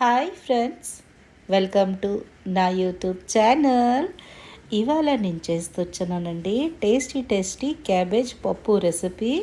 Hi friends, welcome to నా YouTube channel. ఇవాళ నేను చేస్తొచ్చానండి టేస్టీ క్యాబేజ్ పప్పు రెసిపీ.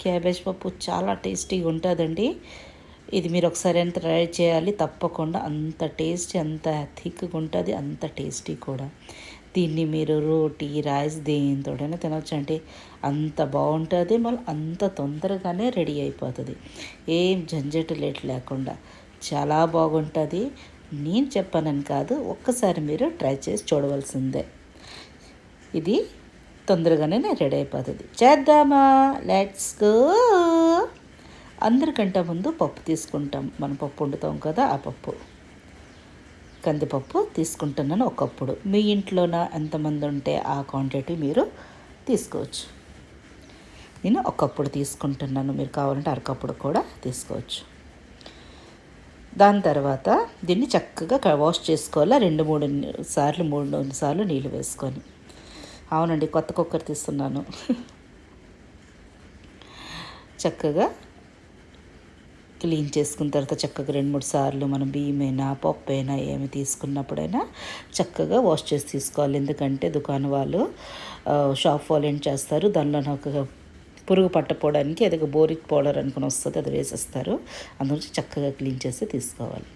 క్యాబేజ్ పప్పు చాలా టేస్టీగా ఉంటుందండి. ఇది మీరు ఒకసారి ఎంత ట్రై చేయాలి తప్పకుండా. అంత టేస్టీ, అంత థిక్గా ఉంటుంది, అంత టేస్టీ కూడా. దీన్ని మీరు రోటీ రైస్ దేనితోడైనా తినొచ్చు అంటే అంత బాగుంటుంది. మళ్ళీ అంత తొందరగానే రెడీ అయిపోతుంది, ఏం జంజటు లేకుండా. చాలా బాగుంటుంది. నేను చెప్పానని కాదు, ఒక్కసారి మీరు ట్రై చేసి చూడవలసిందే. ఇది తొందరగానే రెడీ అయిపోతుంది. చేద్దామా? Let's go. అందరికంటే ముందు పప్పు తీసుకుంటాం. మనం పప్పు వండుతాం కదా, ఆ పప్పు కందిపప్పు తీసుకుంటున్నాను ఒక కప్పుడు. మీ ఇంట్లోన ఎంతమంది ఉంటే ఆ క్వాంటిటీ మీరు తీసుకోవచ్చు. నేను ఒక కప్పుడు తీసుకుంటున్నాను, మీరు కావాలంటే అరకప్పుడు కూడా తీసుకోవచ్చు. దాని తర్వాత దీన్ని చక్కగా వాష్ చేసుకోవాలి. 2-3 సార్లు 3 సార్లు నీళ్ళు వేసుకొని. అవునండి, కొత్త కుక్కర్ తీస్తున్నాను. చక్కగా క్లీన్ చేసుకున్న తర్వాత చక్కగా 2-3 సార్లు మనం బియ్యమైనా పప్పు అయినా ఏమి తీసుకున్నప్పుడైనా చక్కగా వాష్ చేసి తీసుకోవాలి. ఎందుకంటే దుకాణం వాళ్ళు షాప్ వాళ్ళు ఏం చేస్తారు, దానిలో ఒక పురుగు పట్టపోవడానికి ఏదో బోరిక్ పౌడర్ అనుకుని వస్తుంది, అది వేసేస్తారు. అందుగురించి చక్కగా క్లీన్ చేసి తీసుకోవాలి.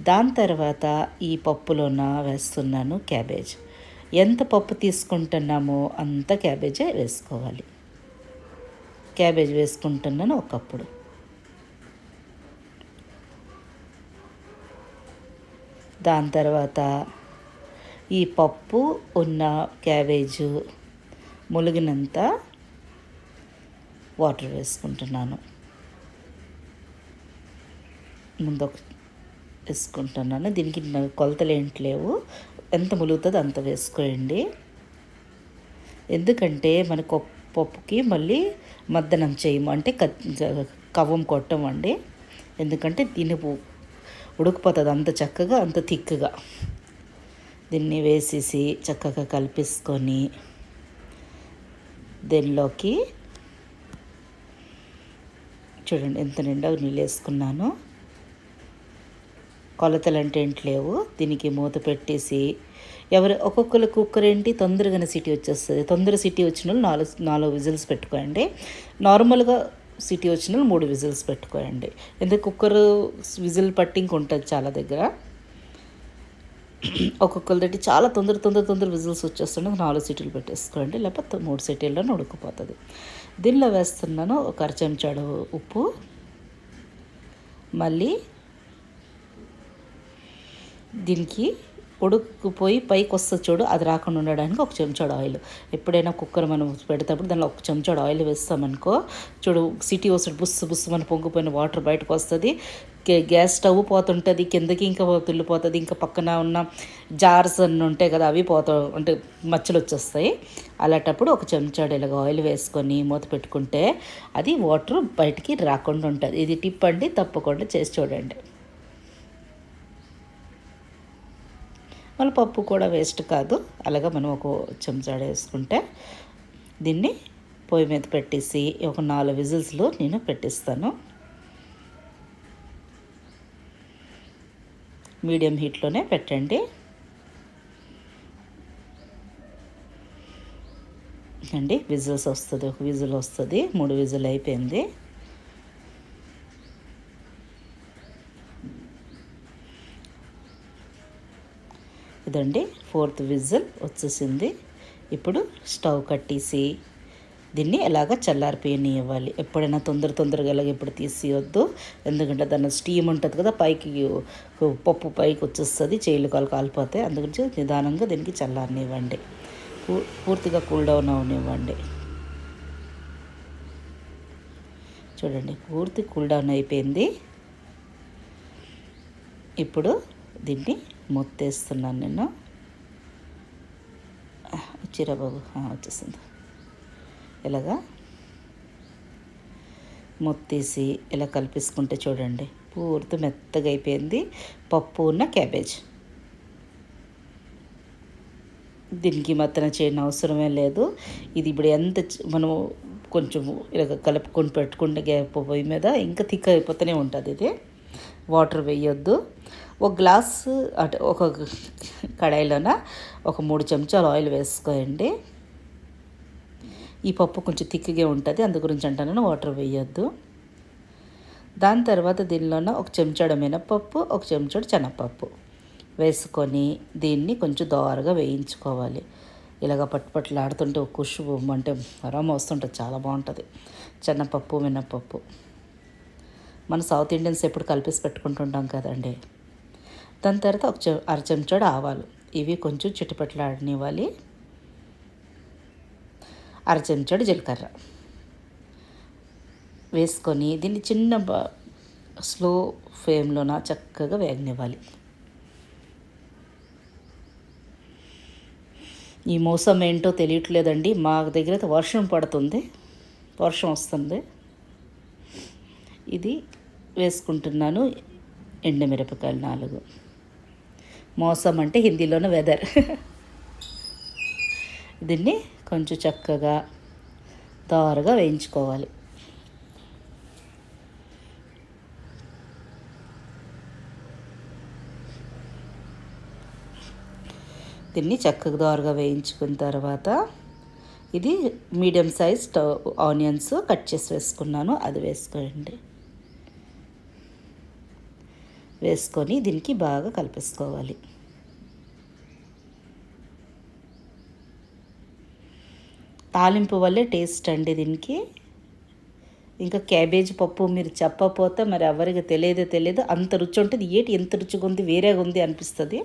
దాని తర్వాత ఈ పప్పులోన వేస్తున్నాను క్యాబేజ్. ఎంత పప్పు తీసుకుంటున్నామో అంత క్యాబేజే వేసుకోవాలి. క్యాబేజ్ వేసుకుంటున్నాను ఒకప్పుడు. దాని తర్వాత ఈ పప్పు ఉన్న క్యాబేజు ములిగినంత వాటర్ వేసుకుంటున్నాను. ముందు వేసుకుంటున్నాను. దీనికి కొలతలు ఏంటి లేవు, ఎంత ములుగుతుందో అంత వేసుకోండి. ఎందుకంటే మన పప్పుకి మళ్ళీ మద్దనం చేయము, అంటే కవ్వం కొట్టమండి. ఎందుకంటే దీన్ని ఉడికిపోతుంది అంత చక్కగా, అంత థిక్గా. దీన్ని వేసేసి చక్కగా కలిపేసుకొని దీనిలోకి చూడండి ఎంత నిండా నీళ్ళు వేసుకున్నాను. కొలతలు అంటే ఏంటి లేవు. దీనికి మూత పెట్టేసి ఒక్కొక్కరు కుక్కర్ ఏంటి తొందరగానే సిటీ వచ్చేస్తుంది. తొందర సిటీ వచ్చిన వాళ్ళు 4 విజిల్స్ పెట్టుకోండి. నార్మల్గా సిటీ వచ్చిన 3 విజిల్స్ పెట్టుకోండి. ఎందుకు కుక్కర్ విజిల్ పట్టింగ్ ఉంటుంది చాలా దగ్గర. ఒక్కొక్కరి చాలా తొందర విజిల్స్ వచ్చేస్తుండే 4 సిటీలు పెట్టేసుకోండి, లేకపోతే 3 సిటీల్లో ఉడికిపోతుంది. దీనిలో వేస్తున్నాను ఒక 1/2 చెంచాడు ఉప్పు. మళ్ళీ దీనికి ఉడుకుపోయి పైకి వస్తుంది చూడు, అది రాకుండా ఉండడానికి 1 చెంచాడు ఆయిల్. ఎప్పుడైనా కుక్కర్ మనం పెడేటప్పుడు దానిలో 1 చెంచాడు ఆయిల్ వేస్తామనుకో, చూడు సిటీ వస్తుంది, బుస్సు మన పొంగిపోయిన వాటర్ బయటకు వస్తుంది. గ్యాస్ స్టవ్ పోతుంటుంది కిందకి, ఇంకా తుల్లిపోతుంది. ఇంకా పక్కన ఉన్న జార్స్ అన్నీ ఉంటాయి కదా, అవి అంటే మచ్చలు వచ్చేస్తాయి. అలాంటప్పుడు 1 చెంచాడు ఇలాగ ఆయిల్ వేసుకొని మూత పెట్టుకుంటే అది వాటర్ బయటికి రాకుండా ఉంటుంది. ఇది టిప్ అండి, తప్పకుండా చేసి చూడండి. మళ్ళీ పప్పు కూడా వేస్ట్ కాదు. అలాగా మనం 1 చెంచాడు వేసుకుంటే దీన్ని పొయ్యి మీద పెట్టేసి ఒక 4 విజిల్స్లో నేను పెట్టిస్తాను. మీడియం హీట్లోనే పెట్టండి అండి. విజిల్స్ వస్తుంది, 1 విజిల్ వస్తుంది. 3 విజిల్ అయిపోయింది. ఇదండి 4th విజిల్ వచ్చేసింది. ఇప్పుడు స్టవ్ కట్టేసి దీన్ని ఎలాగ చల్లారిపోయనివ్వాలి. ఎప్పుడైనా తొందరగా ఎలాగ ఎప్పుడు తీసేయొద్దు. ఎందుకంటే దాని స్టీమ్ ఉంటుంది కదా, పైకి పప్పు పైకి వచ్చేస్తుంది, చేయిలు కాలిపోతాయి. అందుగురించి నిదానంగా దీనికి చల్లారనివ్వండి, పూర్తిగా కూల్ డౌన్ అవనివ్వండి. చూడండి పూర్తి కూల్ డౌన్ అయిపోయింది. ఇప్పుడు దీన్ని మొత్తేస్తున్నాను నేను. వచ్చిరా బాబు, వచ్చేసింది. ఇలాగా మొత్తేసి ఇలా కలిపేసుకుంటే చూడండి పూర్తి మెత్తగా అయిపోయింది పప్పు ఉన్న క్యాబేజ్. దీనికి మత్తన చేయని అవసరమే లేదు. ఇది ఇప్పుడు ఎంత మనము కొంచెం ఇలా కలుపుకొని పెట్టుకుంటే పొయ్యి మీద ఇంకా థిక్ అయిపోతూనే ఉంటుంది. ఇది వాటర్ వేయొద్దు. ఒక గ్లాసు అంటే ఒక కడాయిలోన ఒక 3 చెంచాలు ఆయిల్ వేసుకోండి. ఈ పప్పు కొంచెం థిక్గా ఉంటుంది, అందు గురించి అంటాను వాటర్ వేయొద్దు. దాని తర్వాత దీనిలోన ఒక చెంచాడు మినపప్పు, ఒక చెంచాడు శనగపప్పు వేసుకొని దీన్ని కొంచెం దోరగా వేయించుకోవాలి. ఇలాగ పట్టుపట్లాడుతుంటే ఒక ఖుషుబు అంటే అరోమా వస్తుంటుంది, చాలా బాగుంటుంది. శనగపప్పు మినపప్పు మన సౌత్ ఇండియన్స్ ఎప్పుడు కలిపేసి పెట్టుకుంటుంటాం కదండి. దాని తర్వాత ఒక అర చెంచాడు ఆవాలు, ఇవి కొంచెం చిటిపట్లాడనివ్వాలి. అర చెంచాడు జీలకర్ర వేసుకొని దీన్ని చిన్న స్లో ఫ్లేమ్లోన చక్కగా వేగనివ్వాలి. ఈ మోసం ఏంటో తెలియట్లేదండి, మా దగ్గర అయితే వర్షం పడుతుంది, వర్షం వస్తుంది. ఇది వేసుకుంటున్నాను ఎండుమిరపకాయలు 4. మోసం అంటే హిందీలోనే వెదర్. దీన్ని కొంచెం చక్కగా దోరగా వేయించుకోవాలి. దీన్ని చక్కగా దోరగా వేయించుకున్న తర్వాత ఇది మీడియం సైజ్ ఆనియన్స్ కట్ చేసి వేసుకున్నాను, అది వేసుకోండి. వేసుకొని దీనికి బాగా కలిపేసుకోవాలి. తాలింపు వల్లే టేస్ట్ అండి దీనికి. ఇంకా క్యాబేజీ పప్పు మీరు చెప్పకపోతే మరి ఎవరికి తెలియదు, అంత రుచి ఉంటుంది. ఎంత రుచిగా ఉంది, వేరేగా ఉంది అనిపిస్తుంది.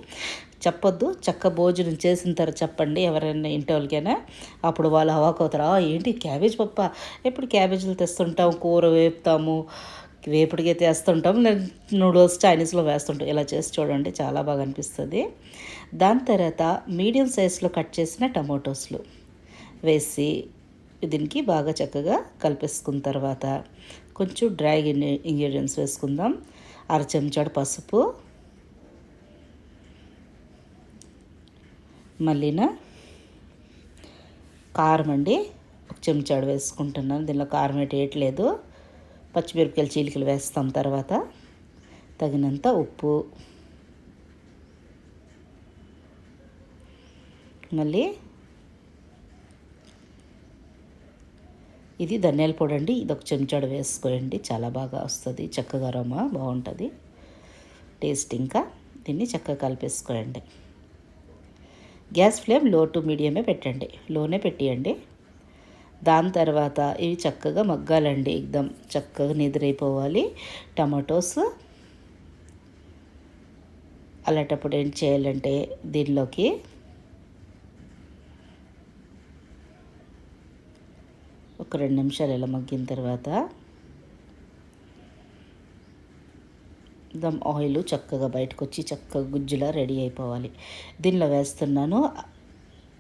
చెప్పొద్దు, చక్క భోజనం చేసిన తర్వాత చెప్పండి ఎవరైనా ఇంటి వాళ్ళకైనా, అప్పుడు వాళ్ళు అవాకవుతారు. ఏంటి క్యాబేజ్ పప్ప, ఎప్పుడు క్యాబేజీలు తెస్తుంటాం, కూర వేపుతాము, వేపుడికి వేస్తుంటాం, నూడిల్స్ చైనీస్లో వేస్తుంటాం. ఇలా చేసి చూడండి, చాలా బాగా అనిపిస్తుంది. దాని తర్వాత మీడియం సైజులో కట్ చేసిన టమాటోస్లు వేసి దీనికి బాగా చక్కగా కలిపేసుకున్న తర్వాత కొంచెం డ్రై ఇంగ్రీడియంట్స్ వేసుకుందాం. అర చెంచాడు పసుపు, మళ్ళీన కారం అండి ఒక చెంచాడు వేసుకుంటున్నాను. దీనిలో కారం వేయట్లేదు, పచ్చిమిరపకాయలు చీలికలు వేస్తాం. తర్వాత తగినంత ఉప్పు, మళ్ళీ ఇది ధనియాల పొడి అండి, ఇది ఒక చెంచాడు వేసుకోండి, చాలా బాగా వస్తుంది, చక్కగా అరోమా బాగుంటుంది టేస్ట్. ఇంకా దీన్ని చక్కగా కలిపేసుకోండి. గ్యాస్ ఫ్లేమ్ లో టు మీడియమే పెట్టండి, లోనే పెట్టియండి. దాని తర్వాత ఇవి చక్కగా మగ్గాలండి, ఎక్దమ్ చక్కగా నిద్రైపోవాలి టమాటోస్. అలాంటప్పుడు ఏం చేయాలంటే దీనిలోకి ఒక 2 నిమిషాలు ఇలా మగ్గిన తర్వాత దమ్ ఆయిల్ చక్కగా బయటకు వచ్చి చక్కగా గుజ్జులా రెడీ అయిపోవాలి. దీనిలో వేస్తున్నాను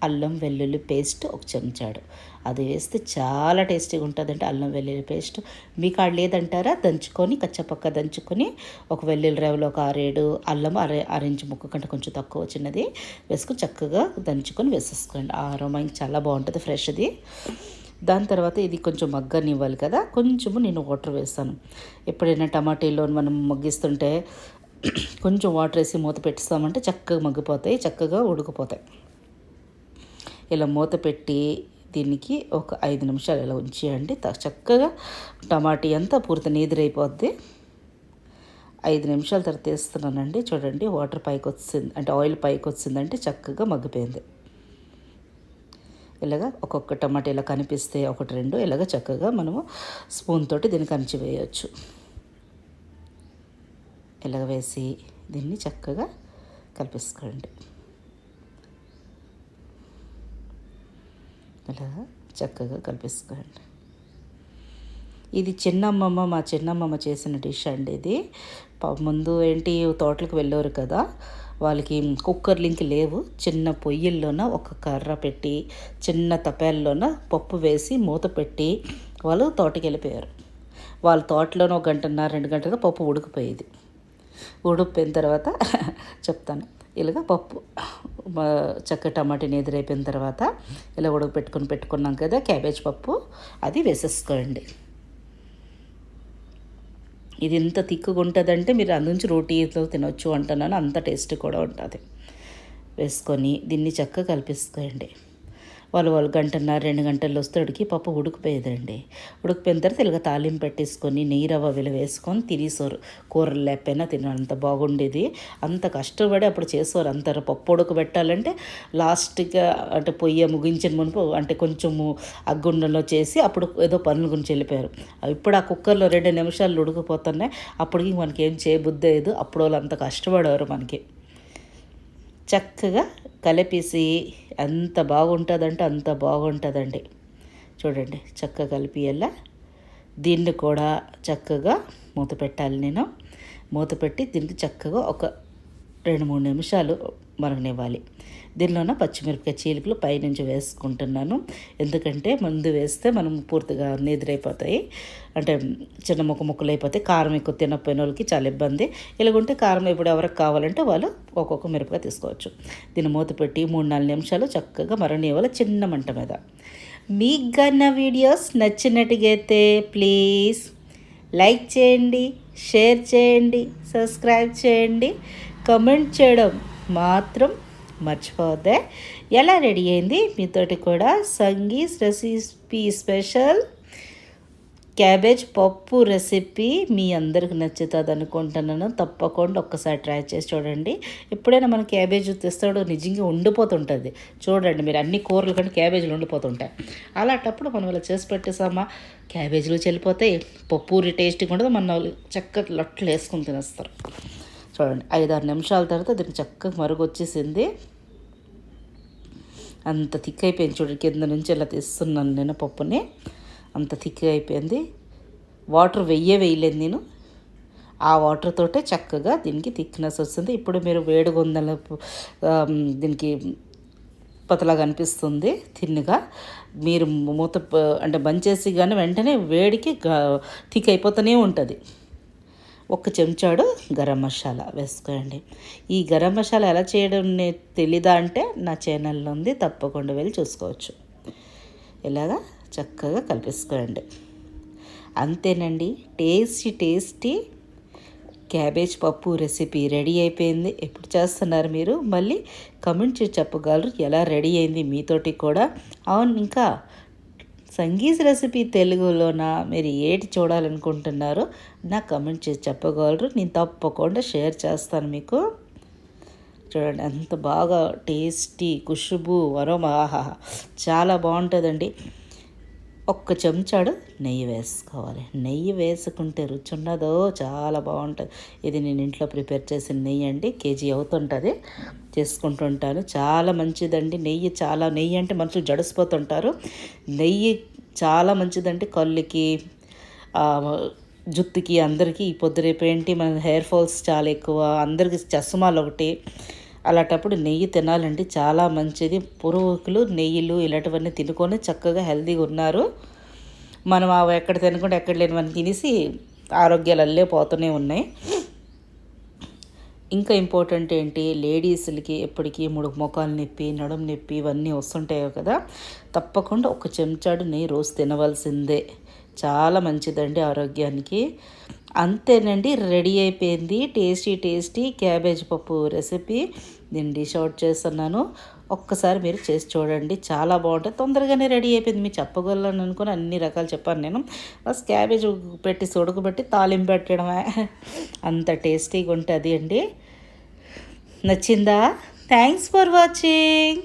అల్లం వెల్లుల్లి పేస్ట్ ఒక చెంచాడు, అది వేస్తే చాలా టేస్టీగా ఉంటుందంటే అల్లం వెల్లుల్లి పేస్ట్. మీ కాడ లేదంటారా దంచుకొని కచ్చపక్క దంచుకొని ఒక వెల్లుల్లి రేవలో ఒక 6-7 అల్లం అరెంజ్ ముక్క కంటే కొంచెం తక్కువ చిన్నది వేసుకొని చక్కగా దంచుకొని వేసేసుకోండి. ఆ అరోమా చాలా బాగుంటుంది, ఫ్రెష్ది. దాని తర్వాత ఇది కొంచెం మగ్గనివ్వాలి కదా, కొంచెము నేను వాటర్ వేస్తాను. ఎప్పుడైనా టమాటీలో మనం మగ్గిస్తుంటే కొంచెం వాటర్ వేసి మూత పెట్టిస్తామంటే చక్కగా మగ్గిపోతాయి, చక్కగా ఉడికిపోతాయి. ఇలా మూత పెట్టి దీనికి ఒక 5 నిమిషాలు ఇలా ఉంచేయండి. చక్కగా టమాటీ అంతా పూర్తి నీదిరైపోద్ది. 5 నిమిషాల తర్వాత తీస్తున్నానండి, చూడండి వాటర్ పైకి వచ్చింది అంటే ఆయిల్ పైకి వచ్చిందంటే చక్కగా మగ్గిపోయింది. ఇలాగ ఒక్కొక్క టమాటా ఇలా కనిపిస్తే 1-2 ఇలాగ చక్కగా మనము స్పూన్ తోటి దీన్ని కంచి వేయవచ్చు. ఇలాగ వేసి దీన్ని చక్కగా కలిపేసుకోండి. ఇలాగ చక్కగా కలిపేసుకోండి. ఇది మా చిన్నమ్మమ్మ చేసిన డిష్ అండి ఇది. ముందు ఏంటి తోటలకు వెళ్ళేవారు కదా, వాళ్ళకి కుక్కర్ లింక్ లేవు, చిన్న పొయ్యిల్లోన ఒక కర్ర పెట్టి చిన్న తపేల్లోన పప్పు వేసి మూత పెట్టి వాళ్ళు తోటకి వెళ్ళిపోయారు. వాళ్ళ తోటలోనే 1 గంటన్నర 2 గంటలుగా పప్పు ఉడికిపోయేది. ఉడికిపోయిన తర్వాత చెప్తాను. ఇలాగ పప్పు చక్క టమాటాని ఎదురైపోయిన తర్వాత ఇలా పెట్టుకున్నాం కదా క్యాబేజ్ పప్పు, అది వేసేసుకోండి. ఇది ఎంత తిక్కుగా ఉంటుందంటే మీరు అందుంచి రోటీతో తినొచ్చు అంటున్నాను, అంత టేస్ట్ కూడా ఉంటుంది. వేసుకొని దీన్ని చక్కగా కలిపేసుకోండి. వాళ్ళు గంటన్నర 2 గంటల్లో వస్తేడికి పప్పు ఉడికిపోయేదండి. ఉడికిపోయిన తర్వాత ఇలాగ తాలింపు పెట్టేసుకొని నెయ్యి రవ్వ వేసుకొని తినేసోరు. కూరలు లేకపోయినా అంత బాగుండేది. అంత కష్టపడి అప్పుడు చేసేవారు. అంత పప్పు ఉడకబెట్టాలంటే లాస్ట్గా అంటే పొయ్యి ముగించిన మునుపు అంటే కొంచెము అగ్గుండంలో చేసి అప్పుడు ఏదో పనుల గురించి వెళ్ళిపోయారు. ఇప్పుడు ఆ కుక్కర్లో 2 నిమిషాలు ఉడికిపోతున్నాయి. అప్పటికి మనకి ఏం చేయబుద్ధి లేదు. అప్పుడు వాళ్ళు అంత కష్టపడేవారు మనకి. చక్కగా కలిపేసి ఎంత బాగుంటుందంటే అంత బాగుంటుందండి. చూడండి చక్కగా కలిపియల్లా. దీన్ని కూడా చక్కగా మూత పెట్టాలి. నేను మూత పెట్టి దీనికి చక్కగా ఒక 2-3 నిమిషాలు మరగనివ్వాలి. దీనిలోన పచ్చిమిరపకాయ చీలికలు పైనుంచి వేసుకుంటున్నాను. ఎందుకంటే ముందు వేస్తే మనం పూర్తిగా నిద్రైపోతాయి, అంటే చిన్న ముక్కలు అయిపోతాయి. కారం ఎక్కువ తినకపోయిన వాళ్ళకి చాలా ఇబ్బంది. ఇలాగుంటే కారం ఇప్పుడు ఎవరికి కావాలంటే వాళ్ళు ఒక్కొక్క మిరపకాయ తీసుకోవచ్చు. దీన్ని మూత పెట్టి 3-4 నిమిషాలు చక్కగా మరగనివ్వాలి చిన్న మంట మీద. మీకు కన్నా వీడియోస్ నచ్చినట్టుగా అయితే ప్లీజ్ లైక్ చేయండి, షేర్ చేయండి, సబ్స్క్రైబ్ చేయండి, కమెంట్ చేయడం మాత్రం మర్చిపోవద్దే. ఎలా రెడీ అయింది మీతోటి కూడా సంగీస్ రెసిపీ స్పెషల్ క్యాబేజ్ పప్పు రెసిపీ మీ అందరికి నచ్చుతుంది అనుకుంటున్నాను. తప్పకుండా ఒక్కసారి ట్రై చేసి చూడండి. ఎప్పుడైనా మన క్యాబేజ్ తెస్తాడో నిజంగా ఉండిపోతుంటుంది. చూడండి మీరు అన్ని కూరలు కంటే క్యాబేజీలు ఉండిపోతుంటాయి. అలాంటప్పుడు మనం ఇలా చేసి పెట్టేసామా క్యాబేజీలు చెల్లిపోతాయి, పప్పురి టేస్టీగా ఉండదు, మన వాళ్ళు చక్కగా లొట్టలు వేసుకుని తినేస్తారు. చూడండి 5-6 నిమిషాల తర్వాత దీనికి చక్కగా మరుగు వచ్చేసింది. అంత థిక్ అయిపోయింది. చూడండి కింద నుంచి ఇలా తీస్తున్నాను నేను పప్పుని. అంత థిక్ అయిపోయింది. వాటర్ వేయలేదు నేను. ఆ వాటర్ తోటే చక్కగా దీనికి థిక్నెస్ వస్తుంది. ఇప్పుడు మీరు వేడిగా ఉందని దీనికి పతలాగా అనిపిస్తుంది తిన్నగా. మీరు మూత అంటే బంద్ చేసి కానీ వెంటనే వేడికి థిక్ అయిపోతూనే ఉంటుంది. 1 చెంచాడు గరం మసాలా వేసుకోండి. ఈ గరం మసాలా ఎలా చేయడం తెలీదా అంటే నా ఛానల్లో ఉంది, తప్పకుండా వెళ్ళి చూసుకోవచ్చు. ఇలాగా చక్కగా కలిపేసుకోండి. అంతేనండి, టేస్టీ క్యాబేజ్ పప్పు రెసిపీ రెడీ అయిపోయింది. ఎప్పుడు చేస్తున్నారు మీరు? మళ్ళీ కమెంట్ చేసి చెప్పగలరు ఎలా రెడీ అయింది మీతోటి కూడా. అవును, ఇంకా సంగీస్ రెసిపీ తెలుగులోన మీరు ఏటి చూడాలనుకుంటున్నారో నాకు కమెంట్ చేసి చెప్పగలరు. నేను తప్పకుండా షేర్ చేస్తాను మీకు. చూడండి ఎంత బాగా టేస్టీ ఖుషుబు అరోమా, ఆహా చాలా బాగుంటుందండి. 1 చెంచాడు నెయ్యి వేసుకోవాలి. నెయ్యి వేసుకుంటే రుచి ఉన్నదో చాలా బాగుంటుంది. ఇది నేను ఇంట్లో ప్రిపేర్ చేసిన నెయ్యి అండి. కేజీ అవుతుంటుంది, చేసుకుంటుంటాను. చాలా మంచిదండి నెయ్యి అంటే మనుషులు జడిసిపోతుంటారు. నెయ్యి చాలా మంచిదండి కళ్ళుకి, జుట్టుకి, అందరికీ. ఈ పొద్దు రేపు ఏంటి మన హెయిర్ ఫాల్స్ చాలా ఎక్కువ, అందరికీ చస్మాలు ఒకటి. అలాంటప్పుడు నెయ్యి తినాలండి, చాలా మంచిది. పురుగులు నెయ్యిలు ఇలాంటివన్నీ తినుకొని చక్కగా హెల్తీగా ఉన్నారు. మనం అవి ఎక్కడ తినకుండా ఎక్కడ లేనివన్నీ తినేసి ఆరోగ్యాలు అల్లే పోతూనే ఉన్నాయి. ఇంకా ఇంపార్టెంట్ ఏంటి, లేడీస్లకి ఎప్పటికీ మోకాలు నొప్పి, నడుము నొప్పి ఇవన్నీ వస్తుంటాయి కదా. తప్పకుండా 1 చెంచాడు నెయ్యి రోజు తినవలసిందే. చాలా మంచిదండి ఆరోగ్యానికి. అంతేనండి, రెడీ అయిపోయింది టేస్టీ క్యాబేజ్ పప్పు రెసిపీ. నేను డిష్ అవుట్ చేస్తున్నాను. ఒక్కసారి మీరు చేసి చూడండి, చాలా బాగుంటుంది. తొందరగానే రెడీ అయిపోయింది. మీరు చెప్పగలను అనుకుని అన్ని రకాలు చెప్పాను నేను. బస్ క్యాబేజ్ పెట్టి ఉడకబెట్టి తాలింపు పెట్టడమే, అంత టేస్టీగా ఉంటుంది అండి. నచ్చిందా? Thanks for watching.